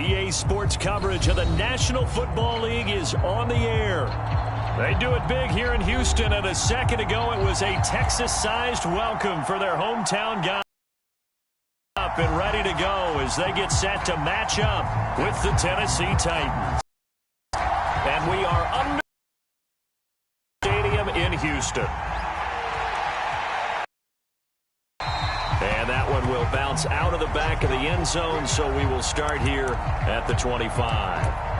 EA Sports coverage of the National Football League is on the air. They do it big here in Houston, and a second ago it was a Texas-sized welcome for their hometown guys. Up and ready to go as they get set to match up with the Tennessee Titans. And we are under the stadium in Houston. And that one will bounce out of the back of the end zone, so we will start here at the 25.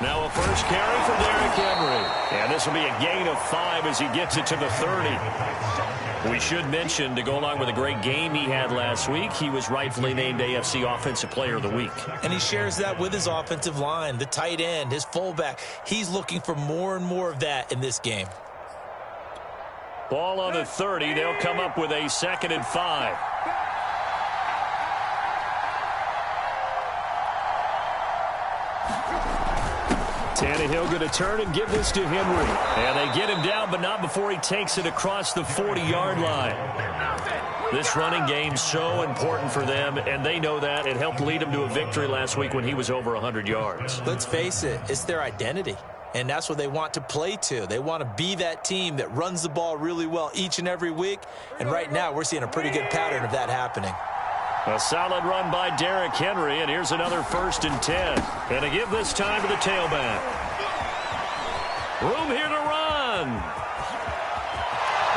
Now a first carry for Derrick Henry. And this will be a gain of 5 as he gets it to the 30. We should mention, to go along with a great game he had last week, he was rightfully named AFC Offensive Player of the Week. And he shares that with his offensive line, the tight end, his fullback. He's looking for more and more of that in this game. Ball on the 30. They'll come up with a 2nd and 5. Tannehill going to turn and give this to Henry. And they get him down, but not before he takes it across the 40-yard line. This running game so important for them, and they know that. It helped lead them to a victory last week when he was over 100 yards. Let's face it, it's their identity. And that's what they want to play to. They want to be that team that runs the ball really well each and every week. And right now, we're seeing a pretty good pattern of that happening. A solid run by Derrick Henry, and here's another 1st and 10. And to give this time to the tailback. Room here to run.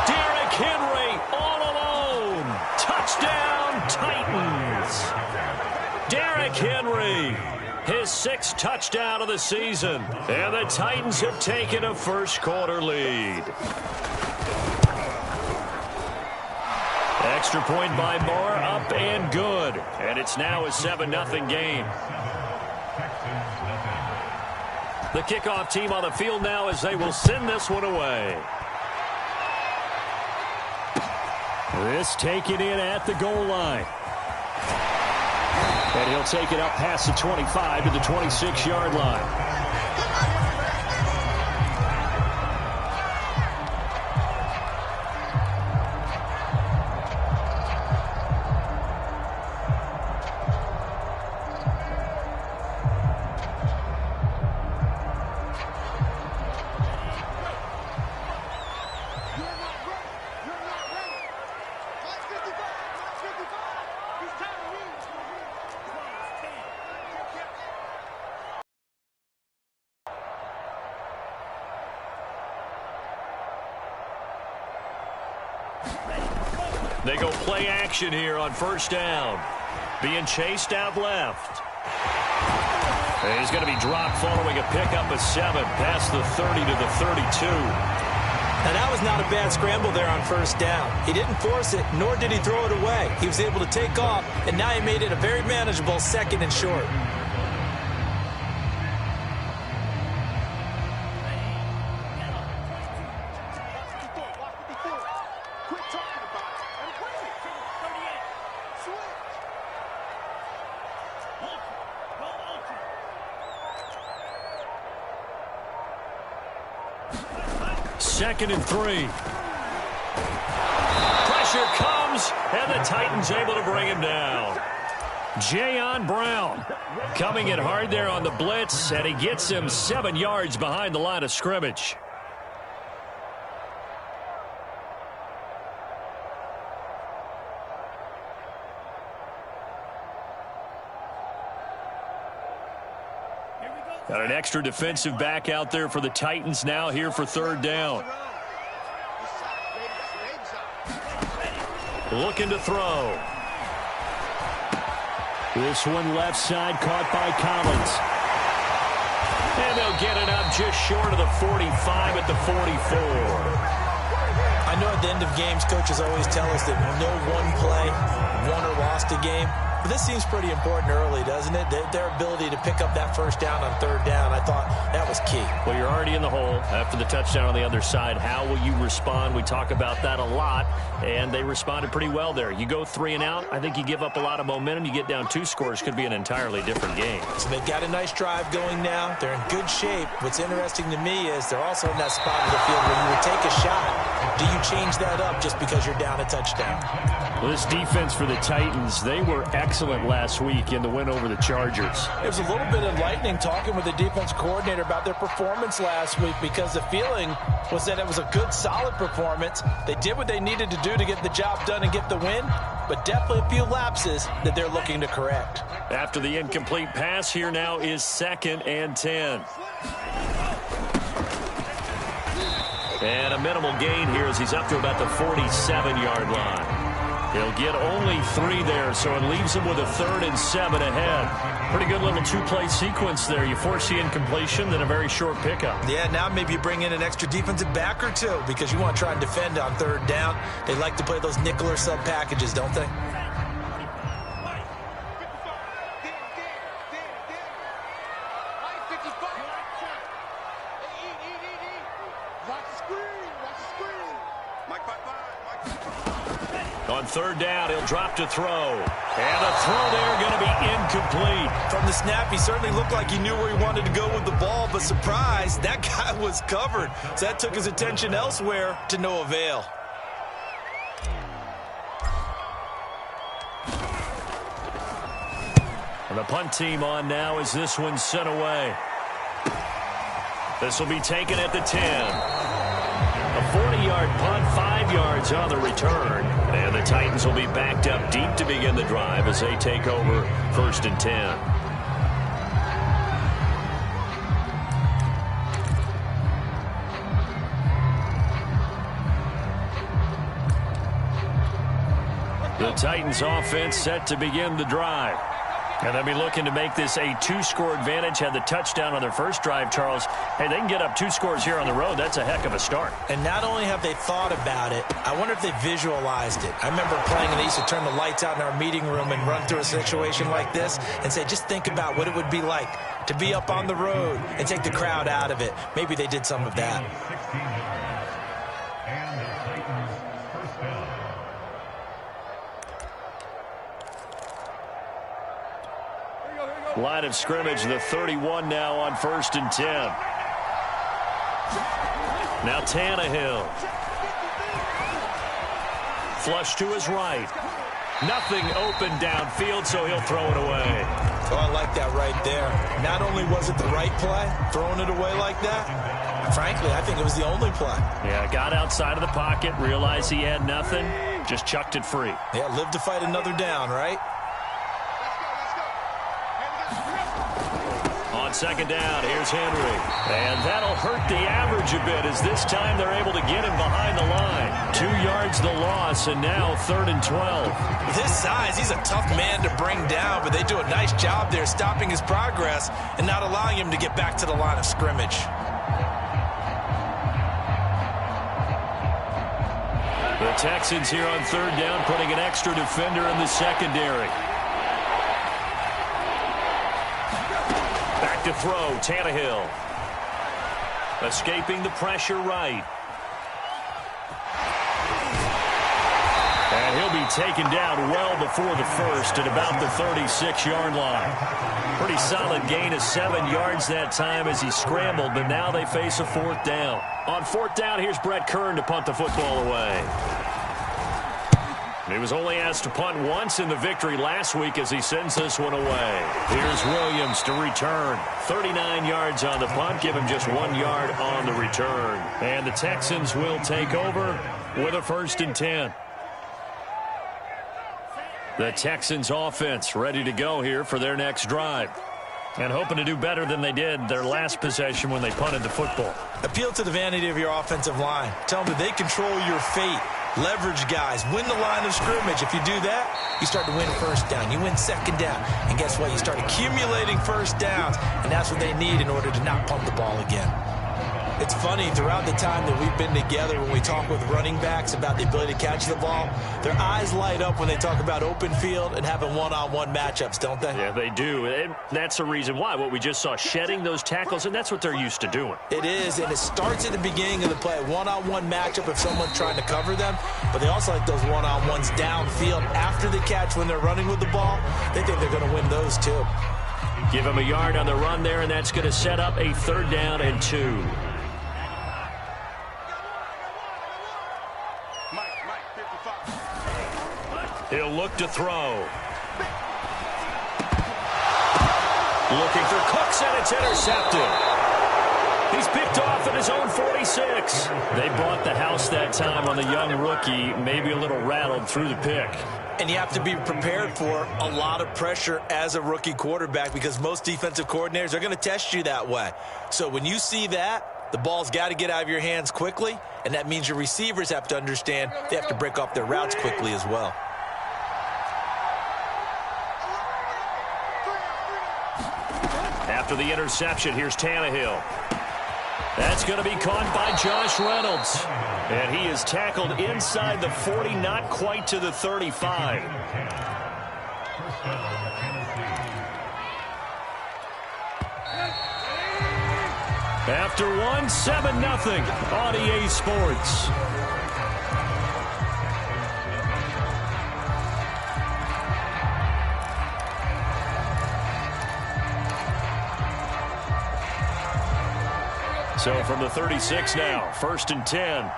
Derrick Henry all alone. Touchdown, Titans. Derrick Henry, his 6th touchdown of the season. And the Titans have taken a first-quarter lead. Extra point by Moore, up and good. And it's now a 7-0 game. The kickoff team on the field now as they will send this one away. This taken in at the goal line. And he'll take it up past the 25 to the 26-yard line. They go play action here on 1st down. Being chased out left. And he's going to be dropped following a pickup of 7 past the 30 to the 32. Now that was not a bad scramble there on 1st down. He didn't force it, nor did he throw it away. He was able to take off, and now he made it a very manageable 2nd and short. Second and 3. Pressure comes, and the Titans able to bring him down. Jayon Brown coming in hard there on the blitz, and he gets him 7 yards behind the line of scrimmage. Got an extra defensive back out there for the Titans now here for 3rd down. Looking to throw. This one left side caught by Collins. And they'll get it up just short of the 45 at the 44. I know at the end of games, coaches always tell us that no one play won or lost a game. But this seems pretty important early, doesn't it? Their ability to pick up that first down on third down, I thought that was key. Well, you're already in the hole after the touchdown on the other side. How will you respond? We talk about that a lot, and they responded pretty well there. You go 3 and out, I think you give up a lot of momentum. You get down 2 scores, could be an entirely different game. So they've got a nice drive going now. They're in good shape. What's interesting to me is they're also in that spot of the field where you would take a shot. Do you change that up just because you're down a touchdown? Well, this defense for the Titans, they were excellent last week in the win over the Chargers. There's a little bit of lightning talking with the defense coordinator about their performance last week, because the feeling was that it was a good, solid performance. They did what they needed to do to get the job done and get the win, but definitely a few lapses that they're looking to correct. After the incomplete pass, here now is 2nd and 10. And a minimal gain here as he's up to about the 47-yard line. He'll get only 3 there, so it leaves him with a 3rd and 7 ahead. Pretty good little 2-play sequence there. You force the incompletion, then a very short pickup. Yeah, now maybe you bring in an extra defensive back or 2 because you want to try and defend on 3rd down. They like to play those nickel or sub packages, don't they? On 3rd down, he'll drop to throw. And the throw there going to be incomplete. From the snap, he certainly looked like he knew where he wanted to go with the ball, but surprise, that guy was covered. So that took his attention elsewhere to no avail. And the punt team on now as this one's sent away. This will be taken at the 10. A 40-yard punt, 5 yards on the return. And the Titans will be backed up deep to begin the drive as they take over 1st and 10. The Titans offense set to begin the drive. And they'll be looking to make this a 2-score advantage. Had the touchdown on their first drive, Charles. Hey, they can get up 2 scores here on the road. That's a heck of a start. And not only have they thought about it, I wonder if they visualized it. I remember playing, and they used to turn the lights out in our meeting room and run through a situation like this and say, just think about what it would be like to be up on the road and take the crowd out of it. Maybe they did some of that. Line of scrimmage, the 31 now on 1st and 10. Now Tannehill. Flush to his right. Nothing open downfield, so he'll throw it away. Oh, I like that right there. Not only was it the right play, throwing it away like that, frankly, I think it was the only play. Yeah, got outside of the pocket, realized he had nothing, just chucked it free. Yeah, live to fight another down, right? On 2nd down, here's Henry. And that'll hurt the average a bit as this time they're able to get him behind the line. 2 yards the loss, and now 3rd and 12. With his size, he's a tough man to bring down, but they do a nice job there stopping his progress and not allowing him to get back to the line of scrimmage. The Texans here on 3rd down, putting an extra defender in the secondary. Back to throw, Tannehill. Escaping the pressure right. And he'll be taken down well before the first at about the 36-yard line. Pretty solid gain of 7 yards that time as he scrambled, but now they face a 4th down. On 4th down, here's Brett Kern to punt the football away. He was only asked to punt once in the victory last week as he sends this one away. Here's Williams to return. 39 yards on the punt, give him just 1 yard on the return. And the Texans will take over with a 1st and 10. The Texans offense ready to go here for their next drive. And hoping to do better than they did their last possession when they punted the football. Appeal to the vanity of your offensive line. Tell them that they control your fate. Leverage guys. Win the line of scrimmage. If you do that, you start to win 1st down. You win 2nd down. And guess what? You start accumulating 1st downs. And that's what they need in order to not punt the ball again. It's funny, throughout the time that we've been together, when we talk with running backs about the ability to catch the ball, their eyes light up when they talk about open field and having one-on-one matchups, don't they? Yeah, they do. And that's the reason why. What we just saw, shedding those tackles, and that's what they're used to doing. It is, and it starts at the beginning of the play. One-on-one matchup if someone's trying to cover them, but they also like those one-on-ones downfield after the catch when they're running with the ball. They think they're going to win those too. Give him a yard on the run there, and that's going to set up a 3rd down and 2. He'll look to throw. Looking for Cooks, and it's intercepted. He's picked off at his own 46. They brought the house that time on the young rookie, maybe a little rattled through the pick. And you have to be prepared for a lot of pressure as a rookie quarterback because most defensive coordinators are going to test you that way. So when you see that, the ball's got to get out of your hands quickly, and that means your receivers have to understand they have to break off their routes quickly as well. After the interception, here's Tannehill. That's going to be caught by Josh Reynolds. And he is tackled inside the 40, not quite to the 35. After one, 7-0 on EA Sports. So from the 36 now, 1st and 10.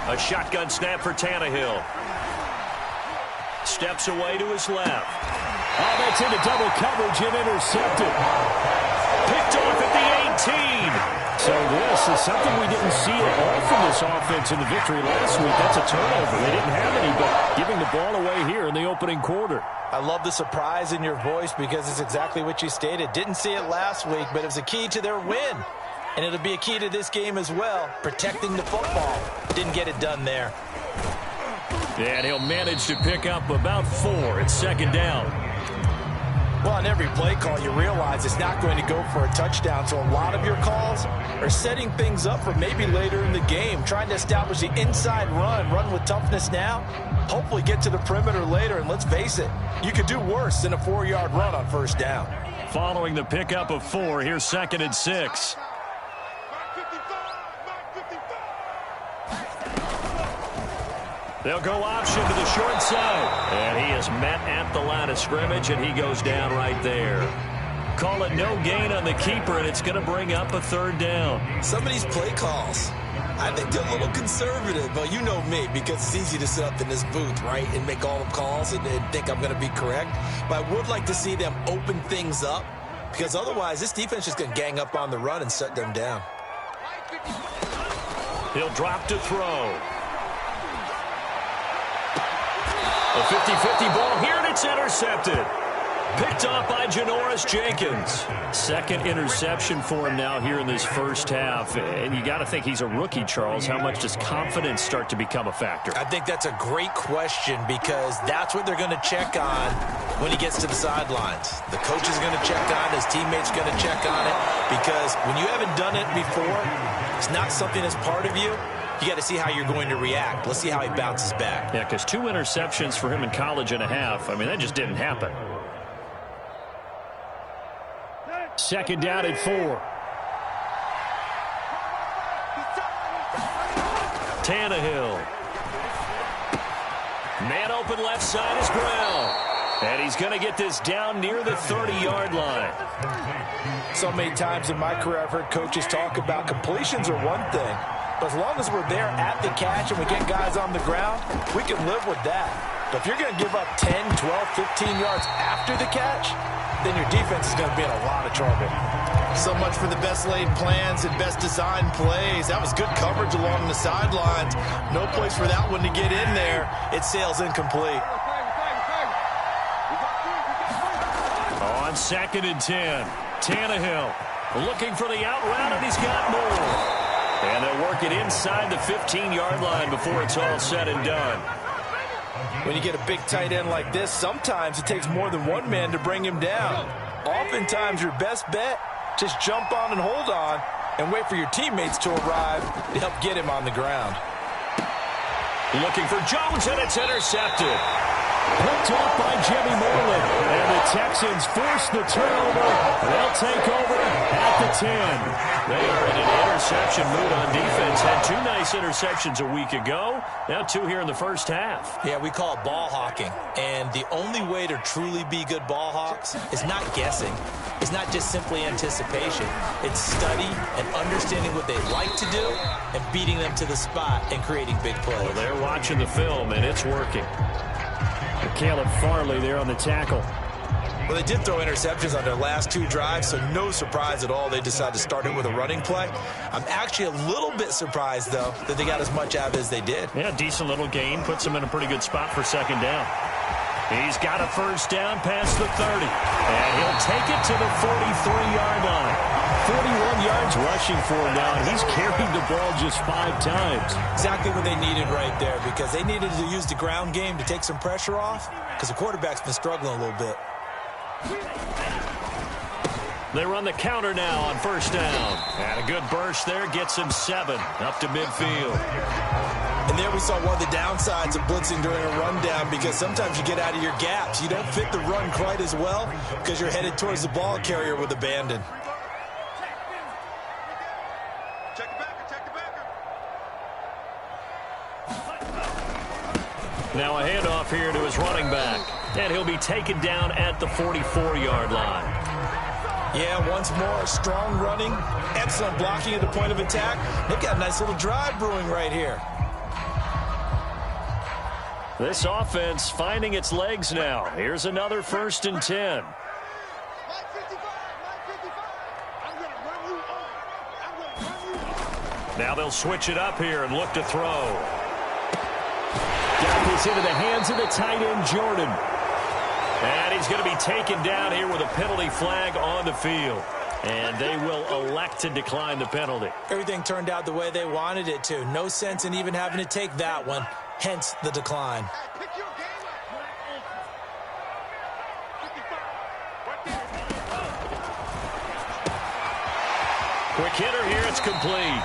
A shotgun snap for Tannehill. Steps away to his left. Oh, that's into double coverage and intercepted. Picked off at the 18. So this is something we didn't see at all from this offense in the victory last week. That's a turnover. They didn't have any, but giving the ball away here in the opening quarter. I love the surprise in your voice because it's exactly what you stated. Didn't see it last week, but it was a key to their win. And it'll be a key to this game as well, protecting the football. Didn't get it done there. And he'll manage to pick up about 4. It's 2nd down. Well, on every play call, you realize it's not going to go for a touchdown. So a lot of your calls are setting things up for maybe later in the game, trying to establish the inside run with toughness now, hopefully get to the perimeter later. And let's face it, you could do worse than a 4-yard run on 1st down. Following the pickup of 4, here's 2nd and 6. They'll go option to the short side. And he is met at the line of scrimmage, and he goes down right there. Call it no gain on the keeper, and it's going to bring up a 3rd down. Some of these play calls, I think they're a little conservative, but you know me, because it's easy to sit up in this booth, right, and make all the calls and think I'm going to be correct. But I would like to see them open things up, because otherwise this defense is going to gang up on the run and shut them down. He'll drop to throw. A 50-50 ball here, and it's intercepted. Picked off by Janoris Jenkins. 2nd interception for him now here in this 1st half. And you got to think he's a rookie, Charles. How much does confidence start to become a factor? I think that's a great question because that's what they're going to check on when he gets to the sidelines. The coach is going to check on it. His teammates going to check on it because when you haven't done it before, it's not something that's part of you. You got to see how you're going to react. Let's see how he bounces back. Yeah, because 2 interceptions for him in college and a half. I mean, that just didn't happen. 2nd down at 4. Tannehill. Man open left side is Brown. And he's going to get this down near the 30-yard line. So many times in my career I've heard coaches talk about completions are one thing. But as long as we're there at the catch and we get guys on the ground, we can live with that. But if you're going to give up 10, 12, 15 yards after the catch, then your defense is going to be in a lot of trouble. So much for the best laid plans and best designed plays. That was good coverage along the sidelines. No place for that one to get in there. It sails incomplete. On 2nd and 10, Tannehill looking for the out route, and he's got more. And they'll work it inside the 15-yard line before it's all said and done. When you get a big tight end like this, sometimes it takes more than one man to bring him down. Oftentimes, your best bet, Just jump on and hold on and wait for your teammates to arrive to help get him on the ground. Looking for Jones, and it's intercepted. Picked off by Jimmy Moreland. And the Texans force the turnover. They'll take over at the 10. They are in an interception mood on defense. Had 2 nice interceptions a week ago. Now 2 here in the first half. Yeah, we call it ball hawking. And the only way to truly be good ball hawks is not guessing. It's not just simply anticipation. It's study and understanding what they like to do and beating them to the spot and creating big plays. Well, they're watching the film, and it's working. Caleb Farley there on the tackle. Well, they did throw interceptions on their last 2 drives, so no surprise at all they decided to start it with a running play. I'm actually a little bit surprised, though, that they got as much out of it as they did. Yeah, decent little gain. Puts them in a pretty good spot for second down. He's got a first down past the 30. And he'll take it to the 43-yard line. 41 yards rushing for him now, and he's carried the ball just 5 times. Exactly what they needed right there, because they needed to use the ground game to take some pressure off, because the quarterback's been struggling a little bit. They run the counter now on first down. And a good burst there gets him 7 up to midfield. And there we saw one of the downsides of blitzing during a rundown, because sometimes you get out of your gaps. You don't fit the run quite as well because you're headed towards the ball carrier with abandon. Now a handoff here to his running back. And he'll be taken down at the 44-yard line. Yeah, once more, strong running, excellent blocking at the point of attack. They've got a nice little drive brewing right here. This offense finding its legs now. Here's another 1st and 10. Now they'll switch it up here and look to throw. Got this into the hands of the tight end, Jordan. And he's going to be taken down here with a penalty flag on the field. And they will elect to decline the penalty. Everything turned out the way they wanted it to. No sense in even having to take that one, hence the decline. Quick hitter here, it's complete.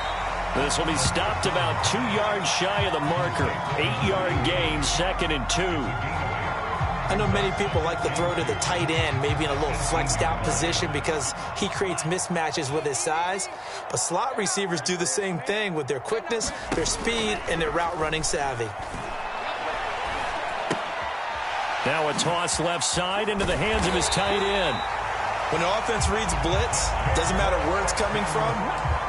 This will be stopped about 2 yards shy of the marker. 8-yard gain, 2nd and 2. I know many people like to throw to the tight end, maybe in a little flexed out position because he creates mismatches with his size. But slot receivers do the same thing with their quickness, their speed, and their route running savvy. Now a toss left side into the hands of his tight end. When the offense reads blitz, doesn't matter where it's coming from,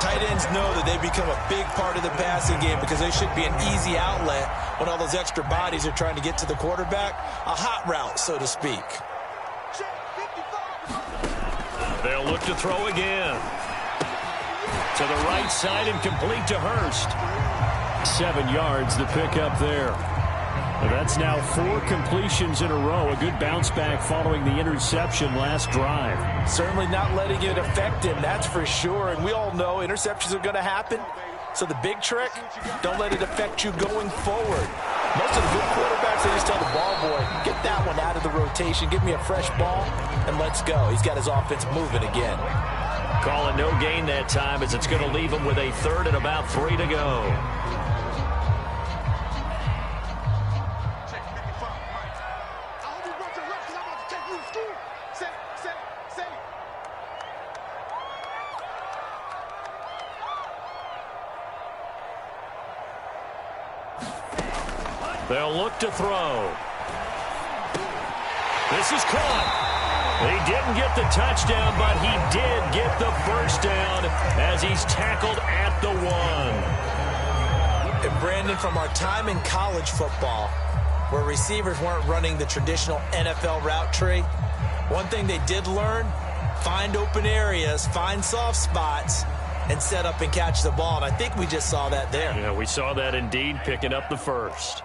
tight ends know that they become a big part of the passing game because they should be an easy outlet when all those extra bodies are trying to get to the quarterback. A hot route, so to speak. They'll look to throw again. To the right side and complete to Hurst. 7 yards the pick up there. That's now 4 completions in a row. A good bounce back following the interception last drive. Certainly not letting it affect him, that's for sure. And we all know interceptions are going to happen. So the big trick, don't let it affect you going forward. Most of the good quarterbacks, they just tell the ball boy, get that one out of the rotation, give me a fresh ball, and let's go. He's got his offense moving again. Call it no gain that time as it's going to leave him with a 3rd and about 3 to go. They'll look to throw. This is caught. He didn't get the touchdown, but he did get the first down as he's tackled at the 1. And Brandon, from our time in college football, where receivers weren't running the traditional NFL route tree, one thing they did learn, find open areas, find soft spots, and set up and catch the ball. And I think we just saw that there. Yeah, we saw that indeed, picking up the first.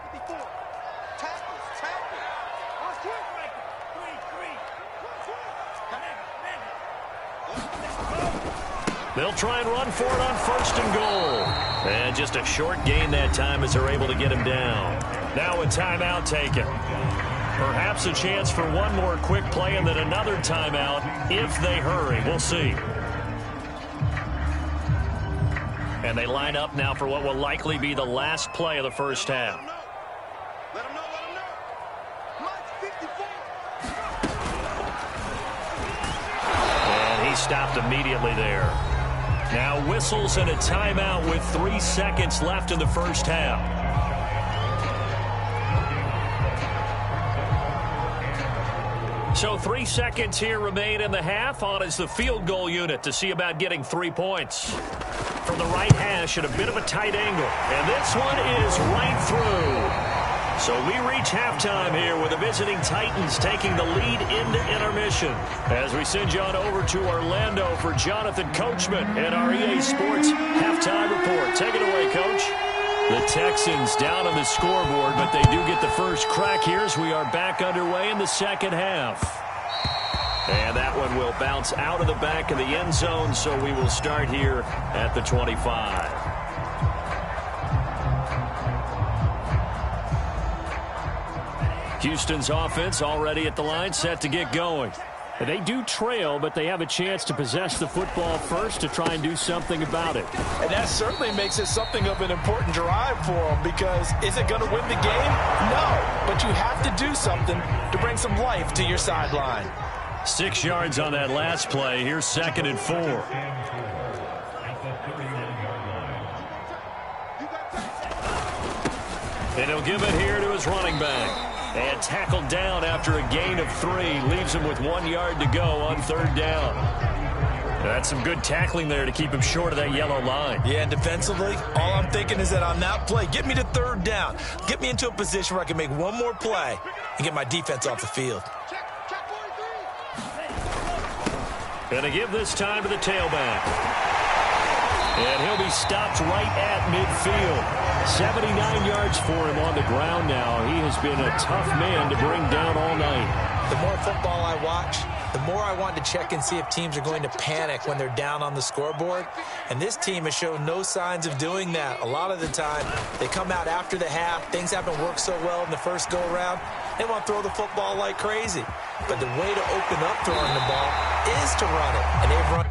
They'll try and run for it on 1st and goal. And just a short gain that time as they're able to get him down. Now a timeout taken. Perhaps a chance for one more quick play and then another timeout if they hurry. We'll see. And they line up now for what will likely be the last play of the first half. Let him know. Mike 54. And he stopped immediately there. Now whistles and a timeout with 3 seconds left in the first half. So 3 seconds here remain in the half. On is the field goal unit to see about getting 3 points. From the right hash at a bit of a tight angle. And this one is right through. So we reach halftime here with the visiting Titans taking the lead into intermission. As we send you on over to Orlando for Jonathan Coachman and our EA Sports halftime report. Take it away, Coach. The Texans down on the scoreboard, but they do get the first crack here as we are back underway in the second half. And that one will bounce out of the back of the end zone, so we will start here at the 25. Houston's offense already at the line, set to get going. They do trail, but they have a chance to possess the football first to try and do something about it. And that certainly makes it something of an important drive for them, because is it going to win the game? No, but you have to do something to bring some life to your sideline. 6 yards on that last play. Here's 2nd and 4. And he'll give it here to his running back. And tackled down after a gain of 3. Leaves him with 1 yard to go on 3rd down. That's some good tackling there to keep him short of that yellow line. Yeah, and defensively, all I'm thinking is that on that play, get me to 3rd down. Get me into a position where I can make one more play and get my defense off the field. Going to give this time to the tailback. And he'll be stopped right at midfield. 79 yards for him on the ground now. He has been a tough man to bring down all night. The more football I watch, the more I want to check and see if teams are going to panic when they're down on the scoreboard. And this team has shown no signs of doing that. A lot of the time, they come out after the half. Things haven't worked so well in the first go-around. They want to throw the football like crazy. But the way to open up throwing the ball is to run it. And they've run.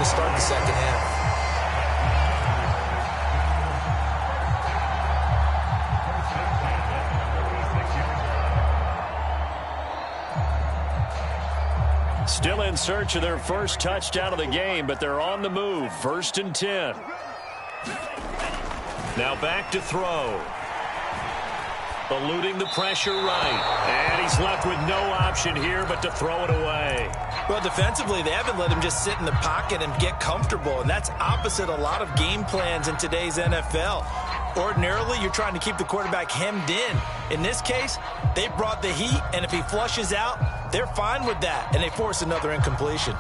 start the second half. Still in search of their first touchdown of the game, but they're on the move. 1st and 10. Now back to throw. Eluding the pressure right. And he's left with no option here but to throw it away. Well, defensively, they haven't let him just sit in the pocket and get comfortable, and that's opposite a lot of game plans in today's NFL. Ordinarily, you're trying to keep the quarterback hemmed in. In this case, they brought the heat, and if he flushes out, they're fine with that, and they force another incompletion.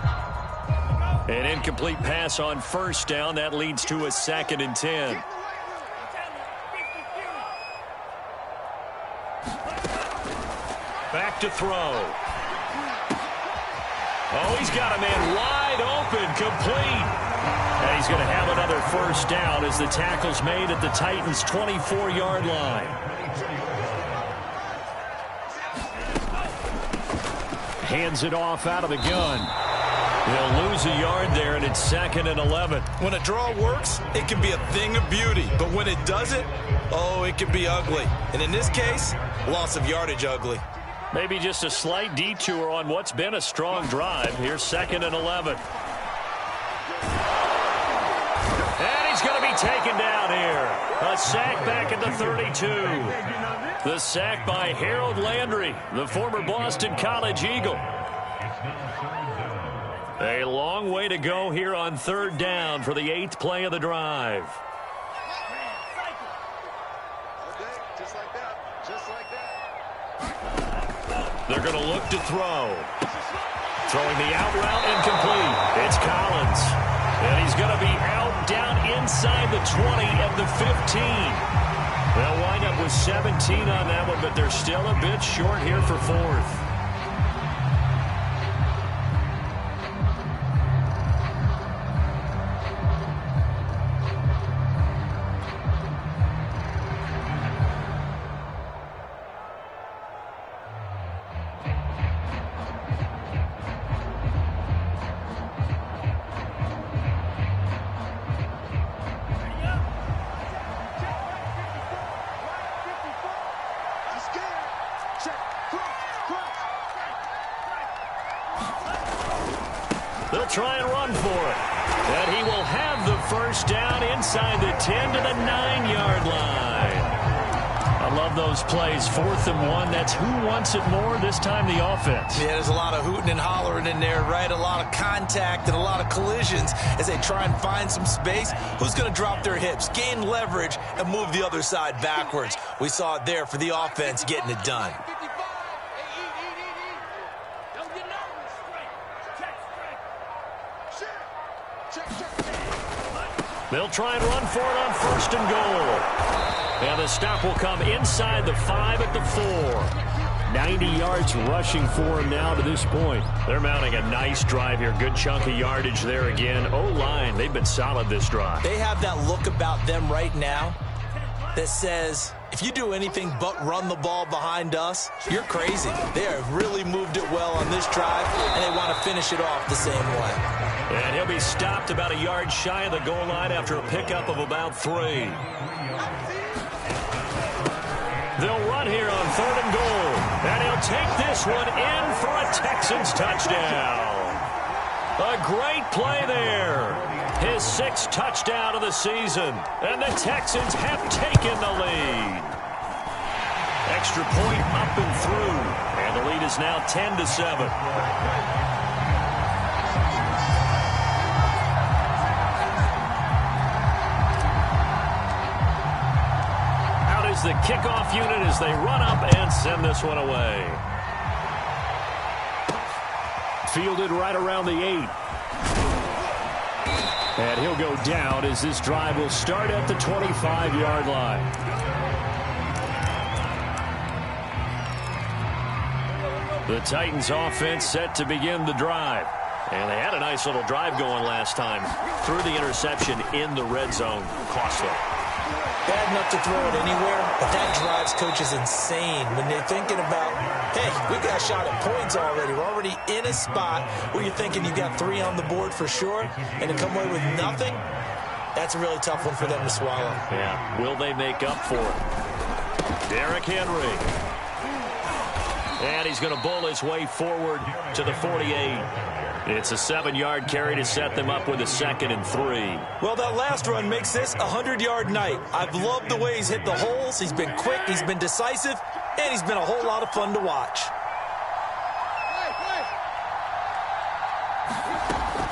An incomplete pass on 1st down. That leads to a 2nd and 10. Back to throw. Oh, he's got a man wide open, complete. And he's going to have another 1st down as the tackle's made at the Titans' 24-yard line. Hands it off out of the gun. He'll lose a yard there, and it's 2nd and 11. When a draw works, it can be a thing of beauty. But when it doesn't, oh, it can be ugly. And in this case, loss of yardage ugly. Maybe just a slight detour on what's been a strong drive. Here's 2nd and 11. And he's going to be taken down here. A sack back at the 32. The sack by Harold Landry, the former Boston College Eagle. A long way to go here on 3rd down for the 8th play of the drive. They're going to look to throw. Throwing the out route incomplete. It's Collins. And he's going to be out down inside the 20 at the 15. They'll wind up with 17 on that one, but they're still a bit short here for 4th. They'll try and run for it. And he will have the 1st down inside the 10 to the 9-yard line. I love those plays. 4th and 1. That's who wants it more, this time the offense. Yeah, there's a lot of hooting and hollering in there, right? A lot of contact and a lot of collisions as they try and find some space. Who's going to drop their hips, gain leverage, and move the other side backwards? We saw it there for the offense getting it done. They'll try and run for it on 1st and goal. And the stop will come inside the 5 at the 4. 90 yards rushing for him now to this point. They're mounting a nice drive here. Good chunk of yardage there again. O-line, they've been solid this drive. They have that look about them right now that says, if you do anything but run the ball behind us, you're crazy. They have really moved it well on this drive, and they want to finish it off the same way. And he'll be stopped about a yard shy of the goal line after a pickup of about 3. They'll run here on 3rd and goal. And he'll take this one in for a Texans touchdown. A great play there. His 6th touchdown of the season. And the Texans have taken the lead. Extra point up and through. And the lead is now 10-7. The kickoff unit as they run up and send this one away. Fielded right around the 8. And he'll go down as this drive will start at the 25-yard line. The Titans offense set to begin the drive. And they had a nice little drive going last time. Threw the interception in the red zone. Cost them. Bad enough to throw it anywhere, but that drives coaches insane when they're thinking about, hey, we got a shot at points already. We're already in a spot where you're thinking you got 3 on the board for sure, and to come away with nothing, that's a really tough one for them to swallow. Yeah, will they make up for it? Derrick Henry. And he's going to bowl his way forward to the 48. It's a 7-yard carry to set them up with a 2nd and 3. Well, that last run makes this a 100-yard night. I've loved the way he's hit the holes. He's been quick, he's been decisive, and he's been a whole lot of fun to watch.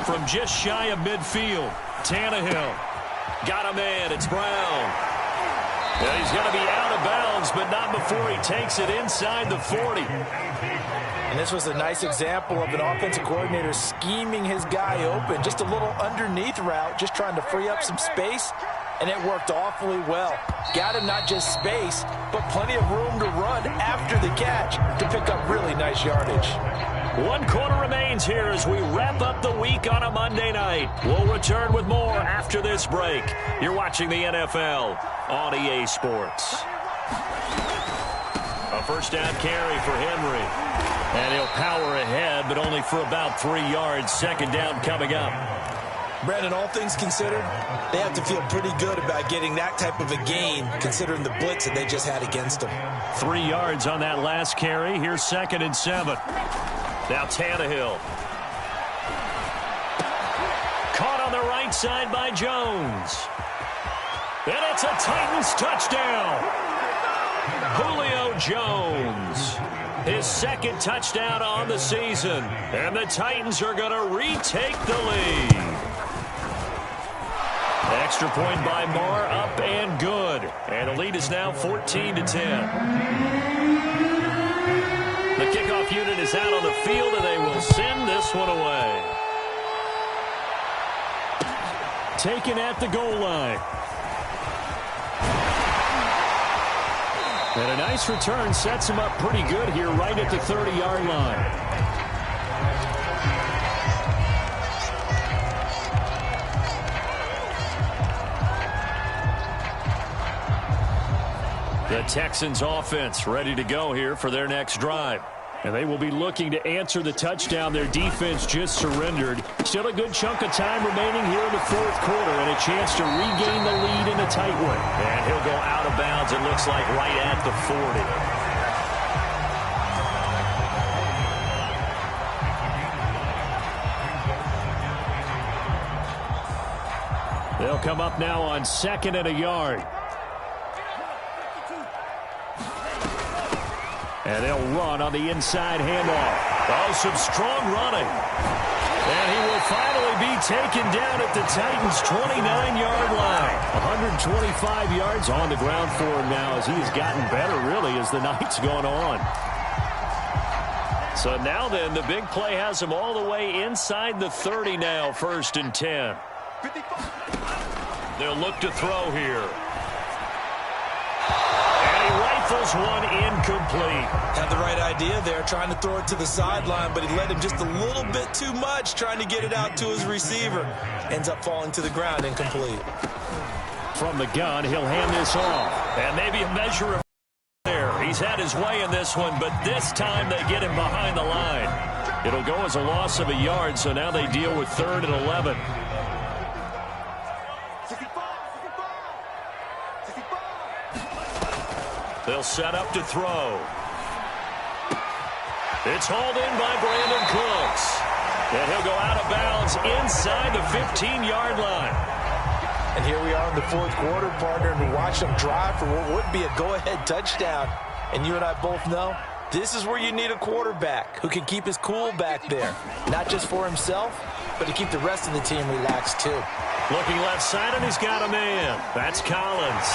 From just shy of midfield, Tannehill. Got a man, it's Brown. And he's going to be out of bounds, but not before he takes it inside the 40. And this was a nice example of an offensive coordinator scheming his guy open. Just a little underneath route, just trying to free up some space, and it worked awfully well. Got him not just space, but plenty of room to run after the catch to pick up really nice yardage. 1 quarter remains here as we wrap up the week on a Monday night. We'll return with more after this break. You're watching the NFL on EA Sports. A first down carry for Henry. And he'll power ahead, but only for about 3 yards. 2nd down coming up. Brandon, all things considered, they have to feel pretty good about getting that type of a gain, considering the blitz that they just had against them. 3 yards on that last carry. Here's 2nd and 7. Now Tannehill. Caught on the right side by Jones. And it's a Titans touchdown. Julio Jones. His 2nd touchdown on the season. And the Titans are going to retake the lead. Extra point by Marr, up and good. And the lead is now 14-10. The kickoff unit is out on the field, and they will send this one away. Taken at the goal line. And a nice return sets him up pretty good here right at the 30-yard line. The Texans offense ready to go here for their next drive. And they will be looking to answer the touchdown their defense just surrendered. Still a good chunk of time remaining here in the 4th quarter and a chance to regain the lead in a tight one. And he'll go out of bounds, it looks like, right at the 40. They'll come up now on 2nd and a yard. And they'll run on the inside handoff. Oh, some strong running. And he will finally be taken down at the Titans' 29-yard line. 125 yards on the ground for him now as he has gotten better, really, as the night's gone on. So now then, the big play has him all the way inside the 30 now, 1st and 10. They'll look to throw here. Rifles one incomplete. Had the right idea there, trying to throw it to the sideline, but he led him just a little bit too much, trying to get it out to his receiver. Ends up falling to the ground, incomplete. From the gun, he'll hand this off. And maybe a measure of there. He's had his way in this one, but this time they get him behind the line. It'll go as a loss of a yard, so now they deal with 3rd and 11. They'll set up to throw. It's hauled in by Brandon Cooks. And he'll go out of bounds inside the 15-yard line. And here we are in the 4th quarter, partner, and we watch them drive for what would be a go-ahead touchdown. And you and I both know this is where you need a quarterback who can keep his cool back there. Not just for himself, but to keep the rest of the team relaxed too. Looking left side, and he's got a man. That's Collins.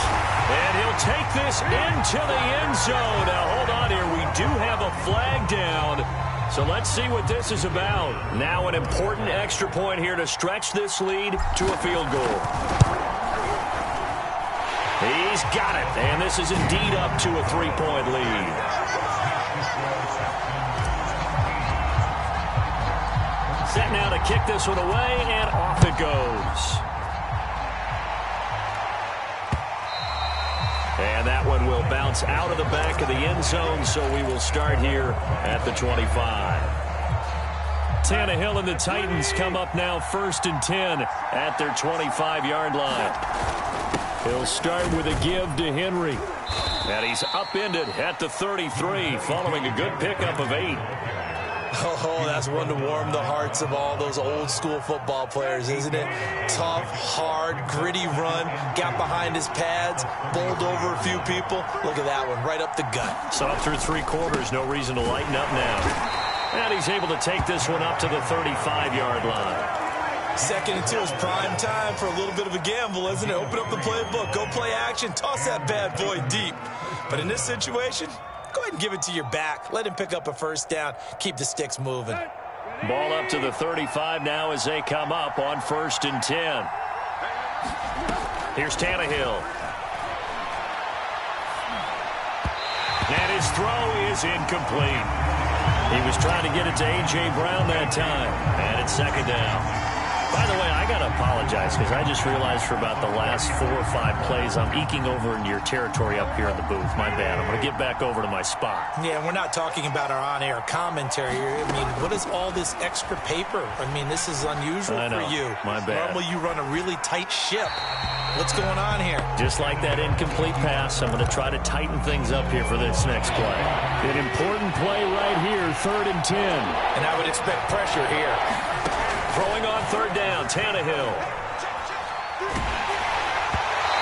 And he'll take this into the end zone. Now, hold on here. We do have a flag down. So let's see what this is about. Now an important extra point here to stretch this lead to a field goal. He's got it. And this is indeed up to a 3-point lead. Set now to kick this one away, and off it goes. one will bounce out of the back of the end zone, so we will start here at the 25. Tannehill and the Titans come up now 1st and 10 at their 25-yard line. He'll start with a give to Henry. And he's upended at the 33 following a good pickup of 8. Oh, that's one to warm the hearts of all those old-school football players, isn't it? Tough, hard, gritty run, got behind his pads, bowled over a few people. Look at that one, right up the gut. So through 3 quarters, no reason to lighten up now. And he's able to take this one up to the 35-yard line. 2nd and 2 is prime time for a little bit of a gamble, isn't it? Open up the playbook, go play action, toss that bad boy deep. But in this situation, go ahead and give it to your back. Let him pick up a 1st down. Keep the sticks moving. Ball up to the 35 now as they come up on 1st and 10. Here's Tannehill. And his throw is incomplete. He was trying to get it to A.J. Brown that time. And it's 2nd down. By the way, I got to apologize because I just realized for about the last 4 or 5 plays, I'm eking over into your territory up here in the booth. My bad. I'm going to get back over to my spot. Yeah, we're not talking about our on-air commentary here. I mean, what is all this extra paper? I mean, this is unusual for you. My bad. Normally you run a really tight ship. What's going on here? Just like that incomplete pass, I'm going to try to tighten things up here for this next play. An important play right here, 3rd and 10. And I would expect pressure here. Throwing on 3rd down, Tannehill.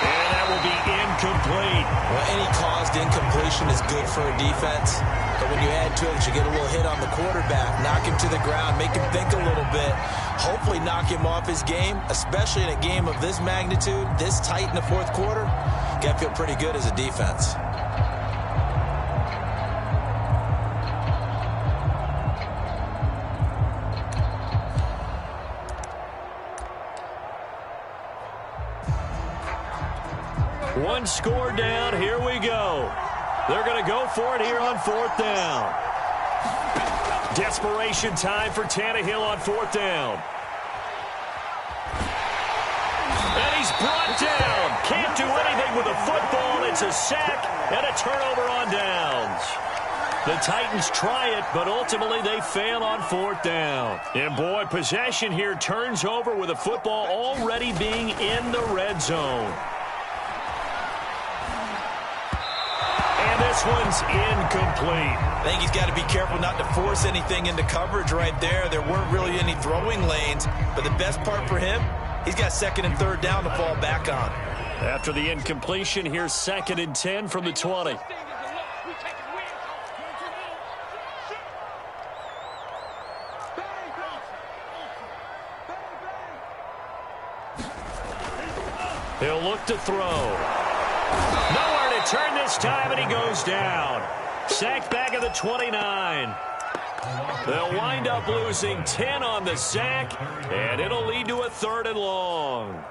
And that will be incomplete. Well, any caused incompletion is good for a defense. But when you add to it, you get a little hit on the quarterback, knock him to the ground, make him think a little bit, hopefully knock him off his game, especially in a game of this magnitude, this tight in the 4th quarter. Got to feel pretty good as a defense. One score down. Here we go. They're going to go for it here on 4th down. Desperation time for Tannehill on 4th down. And he's brought down. Can't do anything with the football. It's a sack and a turnover on downs. The Titans try it, but ultimately they fail on 4th down. And boy, possession here turns over with the football already being in the red zone. This one's incomplete. I think he's got to be careful not to force anything into coverage right there. There weren't really any throwing lanes, but the best part for him, he's got 2nd and 3rd down to fall back on. After the incompletion, here's 2nd and 10 from the 20. He'll look to throw. Nowhere to turn this time, and he goes down. Sacked back at the 29. They'll wind up losing 10 on the sack, and it'll lead to a 3rd and long.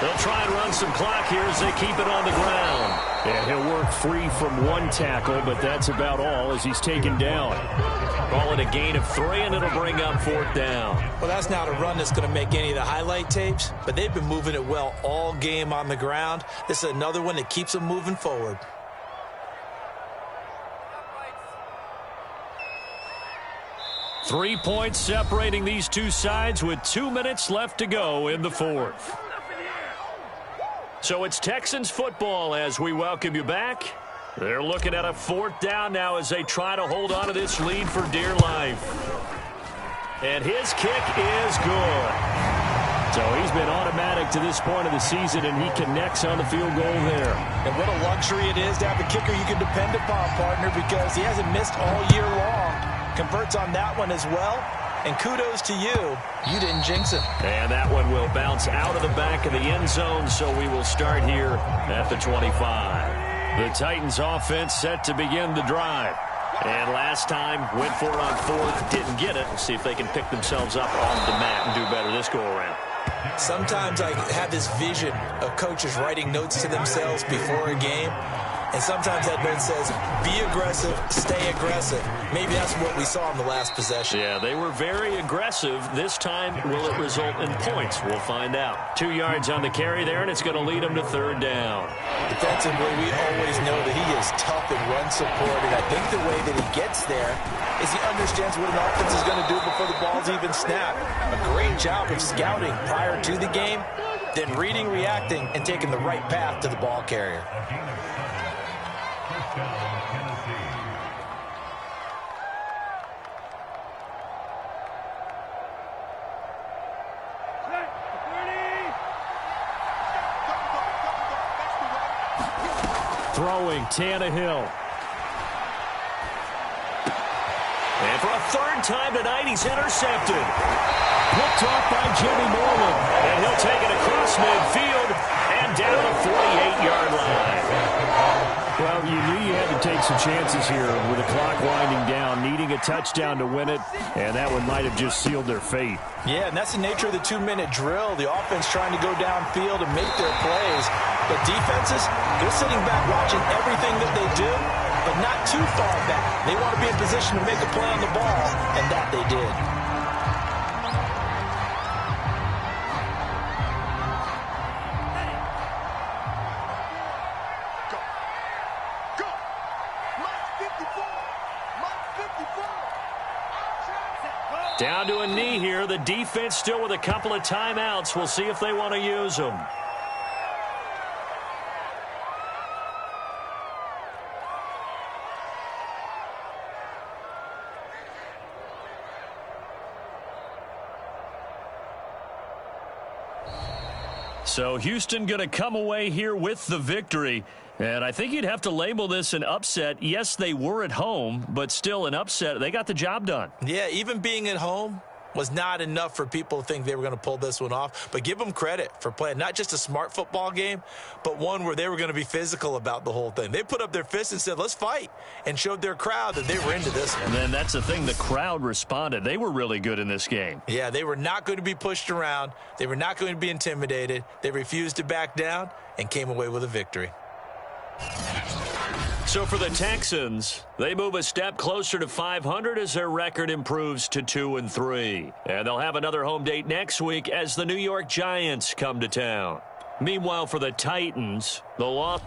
They'll try and run some clock here as they keep it on the ground. And he'll work free from one tackle, but that's about all as he's taken down. Call it a gain of 3, and it'll bring up 4th down. Well, that's not a run that's going to make any of the highlight tapes, but they've been moving it well all game on the ground. This is another one that keeps them moving forward. Three points separating these two sides with 2 minutes left to go in the 4th. So it's Texans football as we welcome you back. They're looking at a 4th down now as they try to hold on to this lead for dear life. And his kick is good. So he's been automatic to this point of the season, and he connects on the field goal there. And what a luxury it is to have a kicker you can depend upon, partner, because he hasn't missed all year long. Converts on that one as well. And kudos to you. You didn't jinx it. And that one will bounce out of the back of the end zone, so we will start here at the 25. The Titans offense set to begin the drive. And last time, went for it on 4th, didn't get it. We'll see if they can pick themselves up off the mat and do better this go-around. Sometimes I have this vision of coaches writing notes to themselves before a game. And sometimes that note says, be aggressive, stay aggressive. Maybe that's what we saw in the last possession. Yeah, they were very aggressive. This time, will it result in points? We'll find out. 2 yards on the carry there, and it's going to lead them to third down. Defensively, we always know that he is tough and run supported. I think the way that he gets there is he understands what an offense is going to do before the ball's even snapped. A great job of scouting prior to the game, then reading, reacting, and taking the right path to the ball carrier. Throwing, Tannehill. And for a third time tonight, he's intercepted. Picked off by Jimmy Moreland. And he'll take it across midfield and down the 48-yard line. Well, you knew you had to take some chances here with the clock winding down, needing a touchdown to win it, and that one might have just sealed their fate. Yeah, and that's the nature of the 2-minute drill. The offense trying to go downfield and make their plays. But defenses, they're sitting back watching everything that they do, but not too far back. They want to be in position to make a play on the ball, and that they did. Down to a knee here. The defense still with a couple of timeouts. We'll see if they want to use them. So Houston going to come away here with the victory. And I think you'd have to label this an upset. Yes, they were at home, but still an upset. They got the job done. Yeah, even being at home was not enough for people to think they were going to pull this one off. But give them credit for playing not just a smart football game, but one where they were going to be physical about the whole thing. They put up their fists and said, let's fight, and showed their crowd that they were into this one. And then that's the thing. The crowd responded. They were really good in this game. Yeah, they were not going to be pushed around. They were not going to be intimidated. They refused to back down and came away with a victory. So for the Texans, they move a step closer to 500 as their record improves to 2-3. And they'll have another home date next week as the New York Giants come to town. Meanwhile, for the Titans, the loss